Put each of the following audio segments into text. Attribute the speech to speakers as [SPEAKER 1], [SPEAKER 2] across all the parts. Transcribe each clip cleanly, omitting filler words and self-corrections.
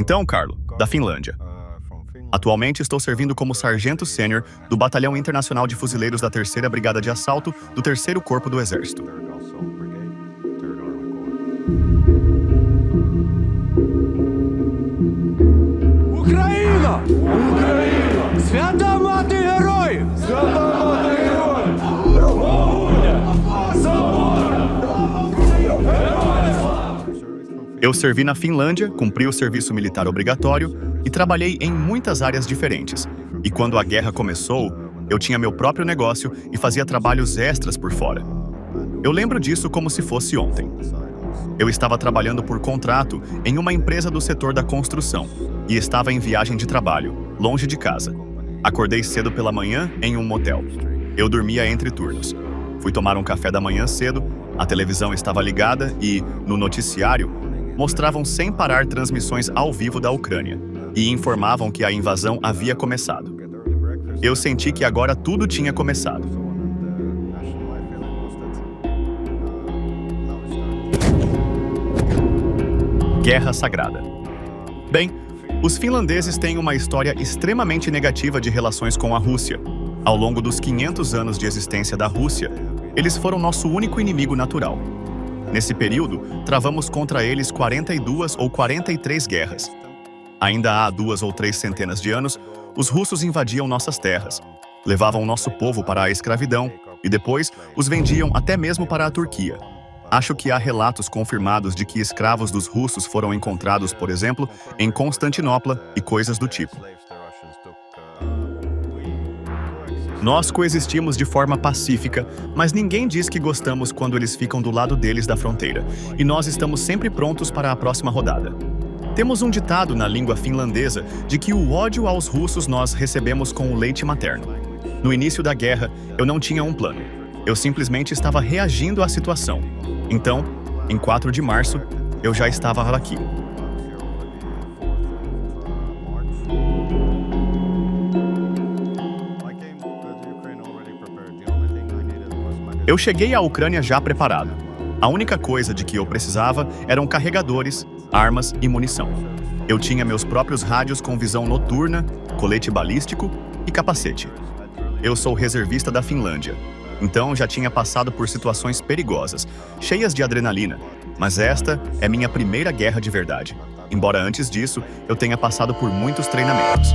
[SPEAKER 1] Então, Carlo, da Finlândia. Atualmente estou servindo como sargento sênior do Batalhão Internacional de Fuzileiros da 3ª Brigada de Assalto do 3º Corpo do Exército.
[SPEAKER 2] Україна! Україна! Свята мати героїв! Свята мати героїв!
[SPEAKER 1] Eu servi na Finlândia, cumpri o serviço militar obrigatório e trabalhei em muitas áreas diferentes. E quando a guerra começou, eu tinha meu próprio negócio e fazia trabalhos extras por fora. Eu lembro disso como se fosse ontem. Eu estava trabalhando por contrato em uma empresa do setor da construção e estava em viagem de trabalho, longe de casa. Acordei cedo pela manhã em um motel. Eu dormia entre turnos. Fui tomar um café da manhã cedo, a televisão estava ligada e, no noticiário, mostravam sem parar transmissões ao vivo da Ucrânia e informavam que a invasão havia começado. Eu senti que agora tudo tinha começado. Guerra Sagrada. Bem, os finlandeses têm uma história extremamente negativa de relações com a Rússia. Ao longo dos 500 anos de existência da Rússia, eles foram nosso único inimigo natural. Nesse período, travamos contra eles 42 ou 43 guerras. Ainda há 2 ou 3 centenas de anos, os russos invadiam nossas terras, levavam nosso povo para a escravidão e depois os vendiam até mesmo para a Turquia. Acho que há relatos confirmados de que escravos dos russos foram encontrados, por exemplo, em Constantinopla e coisas do tipo. Nós coexistimos de forma pacífica, mas ninguém diz que gostamos quando eles ficam do lado deles da fronteira, e nós estamos sempre prontos para a próxima rodada. Temos um ditado na língua finlandesa de que o ódio aos russos nós recebemos com o leite materno. No início da guerra, eu não tinha um plano. Eu simplesmente estava reagindo à situação. Então, em 4 de março, eu já estava aqui. Eu cheguei à Ucrânia já preparado. A única coisa de que eu precisava eram carregadores, armas e munição. Eu tinha meus próprios rádios com visão noturna, colete balístico e capacete. Eu sou reservista da Finlândia, então já tinha passado por situações perigosas, cheias de adrenalina, mas esta é minha primeira guerra de verdade. Embora antes disso, eu tenha passado por muitos treinamentos.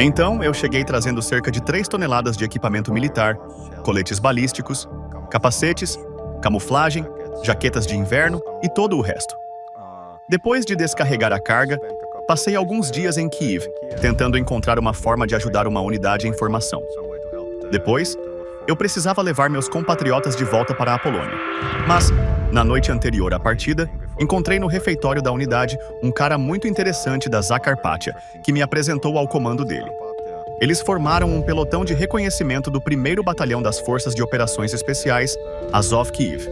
[SPEAKER 1] Então, eu cheguei trazendo cerca de 3 toneladas de equipamento militar, coletes balísticos, capacetes, camuflagem, jaquetas de inverno e todo o resto. Depois de descarregar a carga, passei alguns dias em Kiev, tentando encontrar uma forma de ajudar uma unidade em formação. Depois, eu precisava levar meus compatriotas de volta para a Polônia. Mas, na noite anterior à partida, encontrei no refeitório da unidade um cara muito interessante da Zakarpátia, que me apresentou ao comando dele. Eles formaram um pelotão de reconhecimento do 1º Batalhão das Forças de Operações Especiais, Azov Kiev.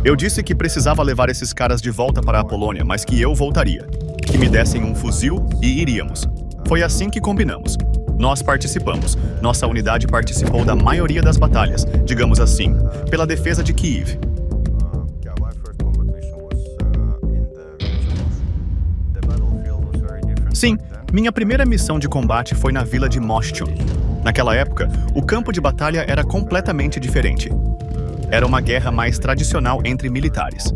[SPEAKER 1] Eu disse que precisava levar esses caras de volta para a Polônia, mas que eu voltaria. Que me dessem um fuzil e iríamos. Foi assim que combinamos. Nós participamos. Nossa unidade participou da maioria das batalhas, digamos assim, pela defesa de Kiev. Sim, minha primeira missão de combate foi na vila de Moshchun. Naquela época, o campo de batalha era completamente diferente. Era uma guerra mais tradicional entre militares.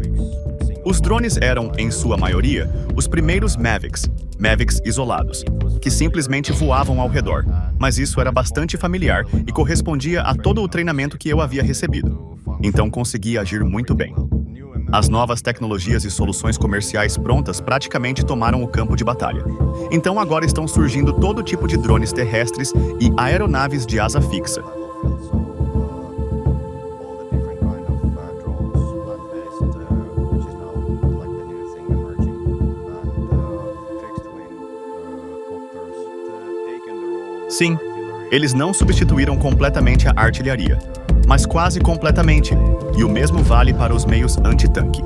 [SPEAKER 1] Os drones eram, em sua maioria, os primeiros Mavics isolados, que simplesmente voavam ao redor, mas isso era bastante familiar e correspondia a todo o treinamento que eu havia recebido. Então consegui agir muito bem. As novas tecnologias e soluções comerciais prontas praticamente tomaram o campo de batalha. Então agora estão surgindo todo tipo de drones terrestres e aeronaves de asa fixa. Sim, eles não substituíram completamente a artilharia, mas quase completamente, e o mesmo vale para os meios antitanque.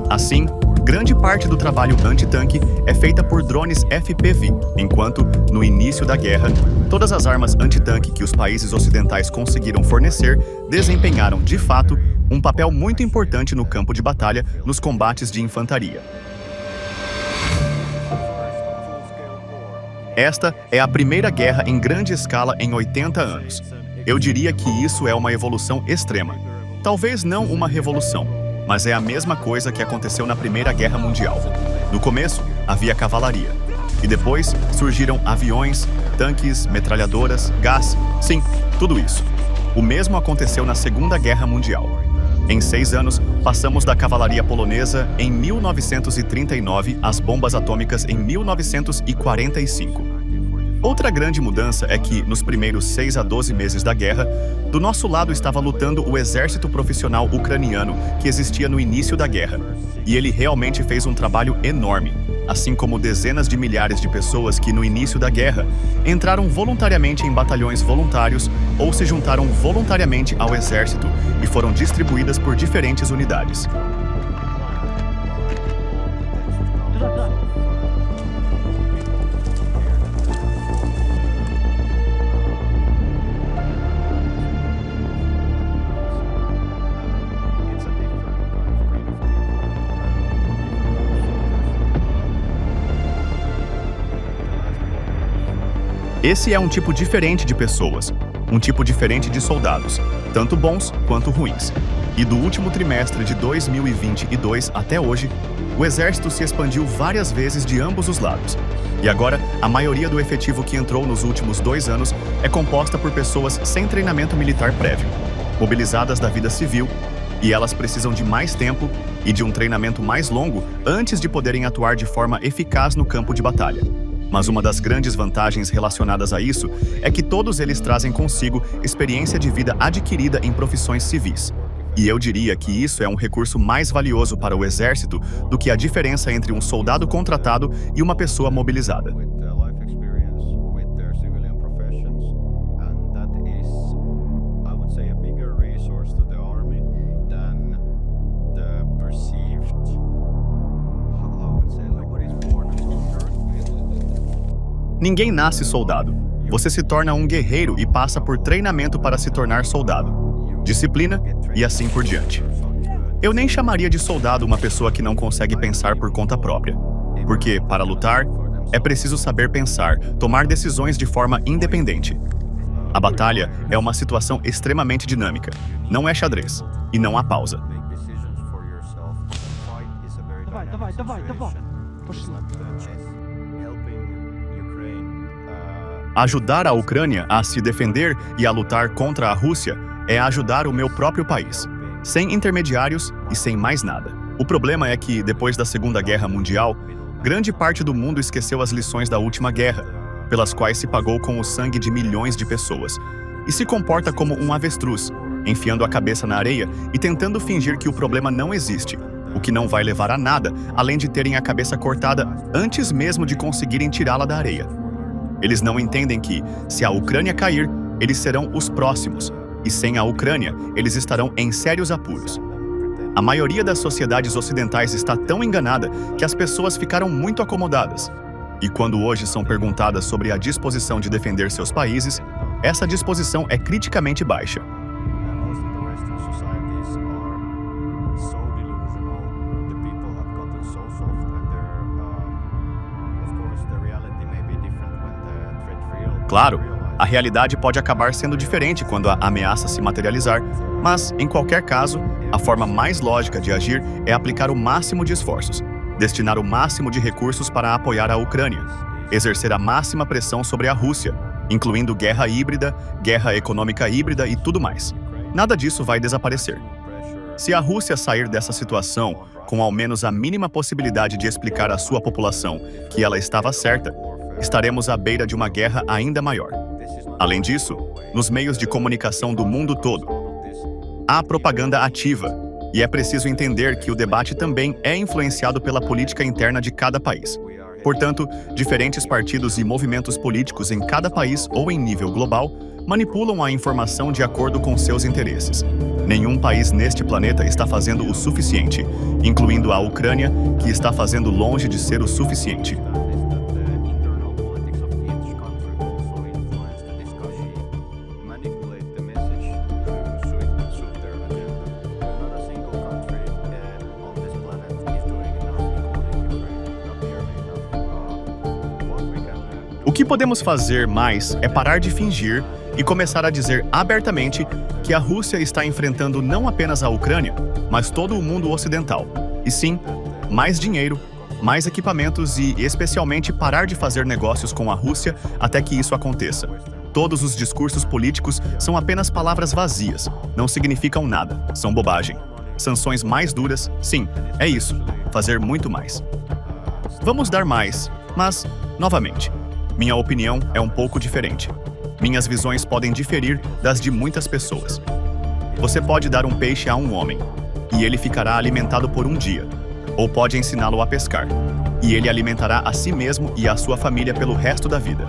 [SPEAKER 1] Assim, grande parte do trabalho antitanque é feita por drones FPV, enquanto, no início da guerra, todas as armas antitanque que os países ocidentais conseguiram fornecer desempenharam, de fato, um papel muito importante no campo de batalha nos combates de infantaria. Esta é a primeira guerra em grande escala em 80 anos. Eu diria que isso é uma evolução extrema. Talvez não uma revolução, mas é a mesma coisa que aconteceu na Primeira Guerra Mundial. No começo, havia cavalaria. E depois surgiram aviões, tanques, metralhadoras, gás, sim, tudo isso. O mesmo aconteceu na Segunda Guerra Mundial. Em 6 anos, passamos da cavalaria polonesa em 1939 às bombas atômicas em 1945. Outra grande mudança é que, nos primeiros 6 a 12 meses da guerra, do nosso lado estava lutando o exército profissional ucraniano que existia no início da guerra. E ele realmente fez um trabalho enorme, assim como dezenas de milhares de pessoas que, no início da guerra, entraram voluntariamente em batalhões voluntários ou se juntaram voluntariamente ao exército e foram distribuídas por diferentes unidades. Esse é um tipo diferente de pessoas, um tipo diferente de soldados, tanto bons quanto ruins. E do último trimestre de 2022 até hoje, o exército se expandiu várias vezes de ambos os lados. E agora, a maioria do efetivo que entrou nos últimos 2 anos é composta por pessoas sem treinamento militar prévio, mobilizadas da vida civil, e elas precisam de mais tempo e de um treinamento mais longo antes de poderem atuar de forma eficaz no campo de batalha. Mas uma das grandes vantagens relacionadas a isso é que todos eles trazem consigo experiência de vida adquirida em profissões civis. E eu diria que isso é um recurso mais valioso para o exército do que a diferença entre um soldado contratado e uma pessoa mobilizada. Ninguém nasce soldado. Você se torna um guerreiro e passa por treinamento para se tornar soldado, disciplina e assim por diante. Eu nem chamaria de soldado uma pessoa que não consegue pensar por conta própria, porque, para lutar, é preciso saber pensar, tomar decisões de forma independente. A batalha é uma situação extremamente dinâmica, não é xadrez, e não há pausa. Ajudar a Ucrânia a se defender e a lutar contra a Rússia é ajudar o meu próprio país, sem intermediários e sem mais nada. O problema é que, depois da Segunda Guerra Mundial, grande parte do mundo esqueceu as lições da última guerra, pelas quais se pagou com o sangue de milhões de pessoas, e se comporta como um avestruz, enfiando a cabeça na areia e tentando fingir que o problema não existe, o que não vai levar a nada, além de terem a cabeça cortada antes mesmo de conseguirem tirá-la da areia. Eles não entendem que, se a Ucrânia cair, eles serão os próximos, e sem a Ucrânia, eles estarão em sérios apuros. A maioria das sociedades ocidentais está tão enganada que as pessoas ficaram muito acomodadas. E quando hoje são perguntadas sobre a disposição de defender seus países, essa disposição é criticamente baixa. Claro, a realidade pode acabar sendo diferente quando a ameaça se materializar, mas, em qualquer caso, a forma mais lógica de agir é aplicar o máximo de esforços, destinar o máximo de recursos para apoiar a Ucrânia, exercer a máxima pressão sobre a Rússia, incluindo guerra híbrida, guerra econômica híbrida e tudo mais. Nada disso vai desaparecer. Se a Rússia sair dessa situação com ao menos a mínima possibilidade de explicar à sua população que ela estava certa, estaremos à beira de uma guerra ainda maior. Além disso, nos meios de comunicação do mundo todo, há propaganda ativa, e é preciso entender que o debate também é influenciado pela política interna de cada país. Portanto, diferentes partidos e movimentos políticos em cada país ou em nível global manipulam a informação de acordo com seus interesses. Nenhum país neste planeta está fazendo o suficiente, incluindo a Ucrânia, que está fazendo longe de ser o suficiente. O que podemos fazer mais é parar de fingir e começar a dizer abertamente que a Rússia está enfrentando não apenas a Ucrânia, mas todo o mundo ocidental. E sim, mais dinheiro, mais equipamentos e, especialmente, parar de fazer negócios com a Rússia até que isso aconteça. Todos os discursos políticos são apenas palavras vazias, não significam nada, são bobagem. Sanções mais duras, sim, é isso, fazer muito mais. Vamos dar mais, mas, novamente, minha opinião é um pouco diferente. Minhas visões podem diferir das de muitas pessoas. Você pode dar um peixe a um homem, e ele ficará alimentado por um dia. Ou pode ensiná-lo a pescar, e ele alimentará a si mesmo e a sua família pelo resto da vida.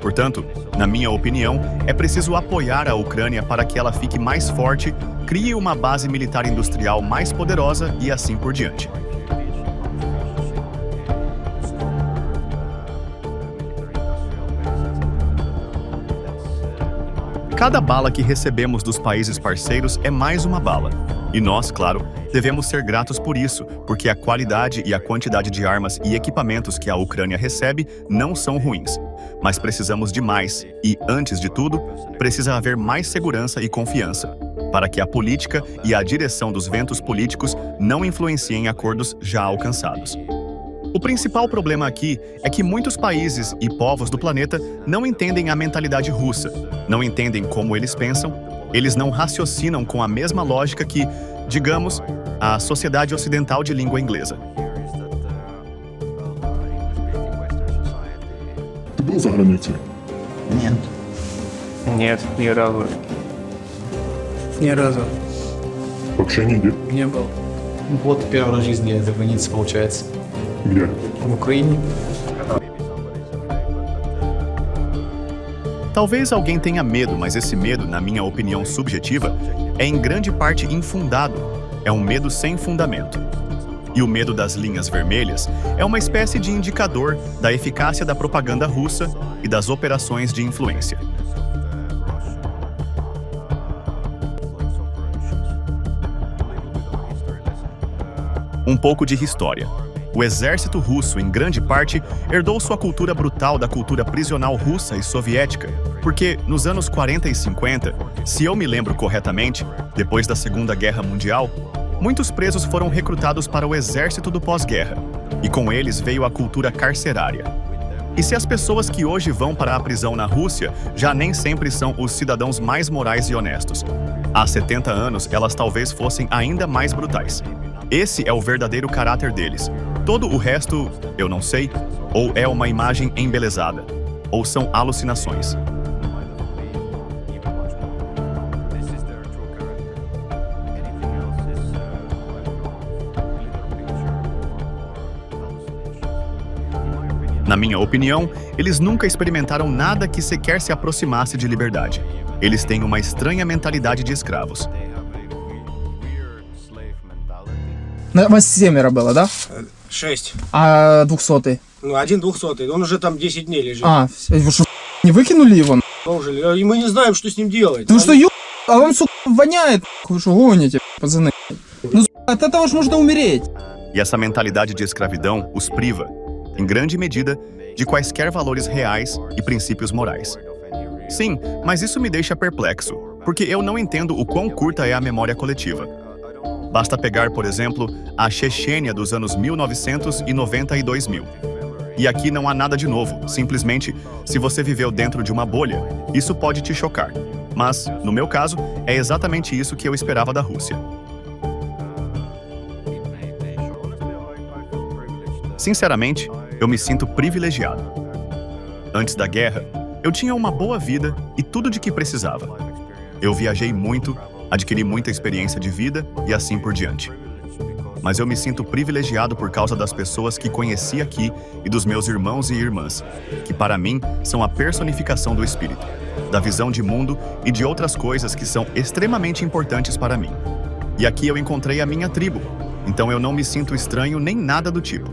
[SPEAKER 1] Portanto, na minha opinião, é preciso apoiar a Ucrânia para que ela fique mais forte, crie uma base militar industrial mais poderosa e assim por diante. Cada bala que recebemos dos países parceiros é mais uma bala. E nós, claro, devemos ser gratos por isso, porque a qualidade e a quantidade de armas e equipamentos que a Ucrânia recebe não são ruins. Mas precisamos de mais e, antes de tudo, precisa haver mais segurança e confiança, para que a política e a direção dos ventos políticos não influenciem acordos já alcançados. O principal problema aqui é que muitos países e povos do planeta não entendem a mentalidade russa, não entendem como eles pensam, eles não raciocinam com a mesma lógica que, digamos, a sociedade ocidental de língua inglesa.
[SPEAKER 3] Ты был за границей?
[SPEAKER 4] Нет.
[SPEAKER 5] Нет, ни разу.
[SPEAKER 4] Ни разу
[SPEAKER 3] Вообще нигде.
[SPEAKER 4] не был. Вот первый раз в жизни за границей получается.
[SPEAKER 3] Где?
[SPEAKER 4] В Украине.
[SPEAKER 1] Talvez alguém tenha medo, mas esse medo, na minha opinião subjetiva, é em grande parte infundado. É um medo sem fundamento. E o medo das linhas vermelhas é uma espécie de indicador da eficácia da propaganda russa e das operações de influência. Um pouco de história. O exército russo, em grande parte, herdou sua cultura brutal da cultura prisional russa e soviética, porque, nos anos 40 e 50, se eu me lembro corretamente, depois da Segunda Guerra Mundial, muitos presos foram recrutados para o exército do pós-guerra, e com eles veio a cultura carcerária. E se as pessoas que hoje vão para a prisão na Rússia já nem sempre são os cidadãos mais morais e honestos, há 70 anos elas talvez fossem ainda mais brutais. Esse é o verdadeiro caráter deles. Todo o resto, eu não sei, ou é uma imagem embelezada, ou são alucinações. Na minha opinião, eles nunca experimentaram nada que sequer se aproximasse de liberdade. Eles têm uma estranha mentalidade de escravos.
[SPEAKER 6] Вас 7 было, да?
[SPEAKER 7] 6.
[SPEAKER 6] А 200-й?
[SPEAKER 7] Ну, один 200-й. Он уже там 10 дней лежит.
[SPEAKER 6] А, вы что, не выкинули его?
[SPEAKER 7] Положили. И мы не знаем, что с ним делать.
[SPEAKER 6] Вы что, а вам, сука, воняет? Вы что, гоните, пацаны? Ну, сука, от этого ж можно умереть.
[SPEAKER 1] E essa mentalidade de escravidão os priva, em grande medida, de quaisquer valores reais e princípios morais. Sim, mas isso me deixa perplexo, porque eu não entendo o quão curta é a memória coletiva. Basta pegar, por exemplo, a Chechênia dos anos 1990 e 2000. E aqui não há nada de novo, simplesmente, se você viveu dentro de uma bolha, isso pode te chocar. Mas, no meu caso, é exatamente isso que eu esperava da Rússia. Sinceramente, eu me sinto privilegiado. Antes da guerra, eu tinha uma boa vida e tudo de que precisava. Eu viajei muito, adquiri muita experiência de vida e assim por diante. mas eu me sinto privilegiado por causa das pessoas que conheci aqui e dos meus irmãos e irmãs, que para mim são a personificação do espírito, da visão de mundo e de outras coisas que são extremamente importantes para mim. E aqui eu encontrei a minha tribo, então eu não me sinto estranho nem nada do tipo.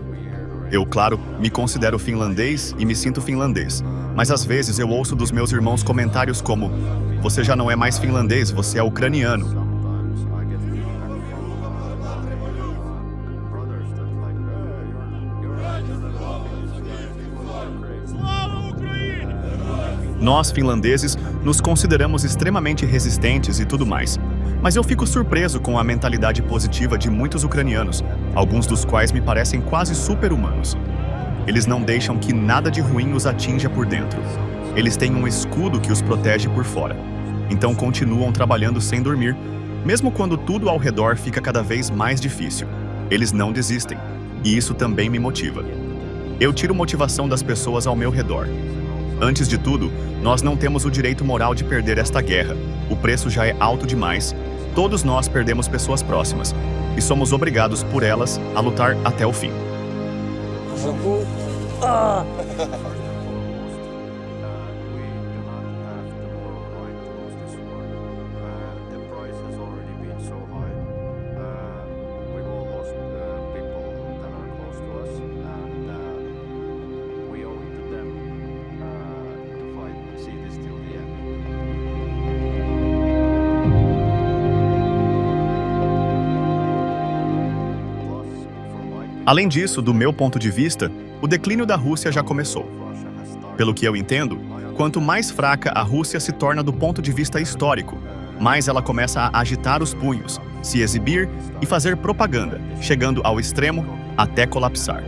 [SPEAKER 1] Eu, claro, me considero finlandês e me sinto finlandês, mas às vezes eu ouço dos meus irmãos comentários como: você já não é mais finlandês, você é ucraniano. Nós, finlandeses, nos consideramos extremamente resistentes e tudo mais. Mas eu fico surpreso com a mentalidade positiva de muitos ucranianos, alguns dos quais me parecem quase super-humanos. Eles não deixam que nada de ruim os atinja por dentro. Eles têm um escudo que os protege por fora. Então continuam trabalhando sem dormir, mesmo quando tudo ao redor fica cada vez mais difícil. Eles não desistem, e isso também me motiva. Eu tiro motivação das pessoas ao meu redor. Antes de tudo, nós não temos o direito moral de perder esta guerra. O preço já é alto demais. Todos nós perdemos pessoas próximas e somos obrigados por elas a lutar até o fim. Além disso, do meu ponto de vista, o declínio da Rússia já começou. Pelo que eu entendo, quanto mais fraca a Rússia se torna do ponto de vista histórico, mais ela começa a agitar os punhos, se exibir e fazer propaganda, chegando ao extremo até colapsar.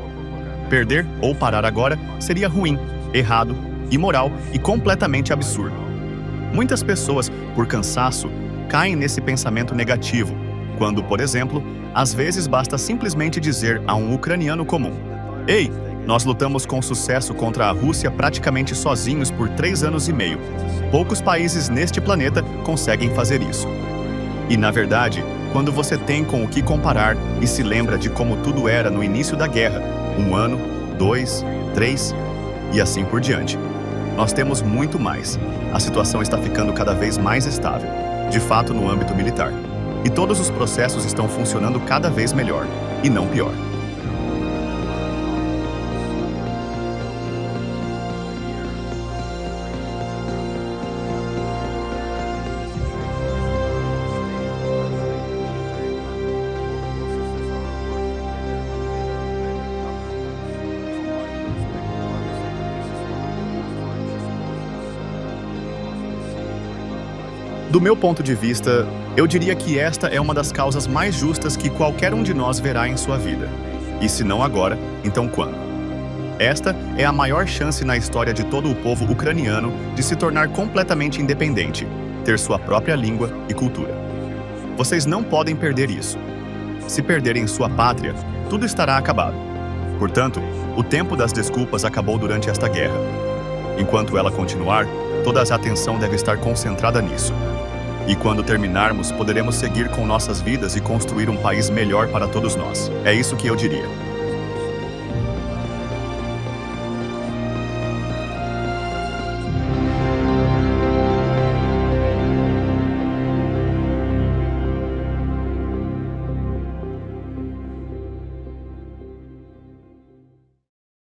[SPEAKER 1] Perder ou parar agora seria ruim, errado, imoral e completamente absurdo. Muitas pessoas, por cansaço, caem nesse pensamento negativo, quando, por exemplo, às vezes basta simplesmente dizer a um ucraniano comum: "Ei, nós lutamos com sucesso contra a Rússia praticamente sozinhos por 3 anos e meio. Poucos países neste planeta conseguem fazer isso." E, na verdade, quando você tem com o que comparar e se lembra de como tudo era no início da guerra, 1 ano, 2, 3 e assim por diante, nós temos muito mais. A situação está ficando cada vez mais estável, de fato no âmbito militar. E todos os processos estão funcionando cada vez melhor, e não pior. Do meu ponto de vista, eu diria que esta é uma das causas mais justas que qualquer um de nós verá em sua vida. E se não agora, então quando? Esta é a maior chance na história de todo o povo ucraniano de se tornar completamente independente, ter sua própria língua e cultura. Vocês não podem perder isso. Se perderem sua pátria, tudo estará acabado. Portanto, o tempo das desculpas acabou durante esta guerra. Enquanto ela continuar, toda a atenção deve estar concentrada nisso. E quando terminarmos, poderemos seguir com nossas vidas e construir um país melhor para todos nós. É isso que eu diria.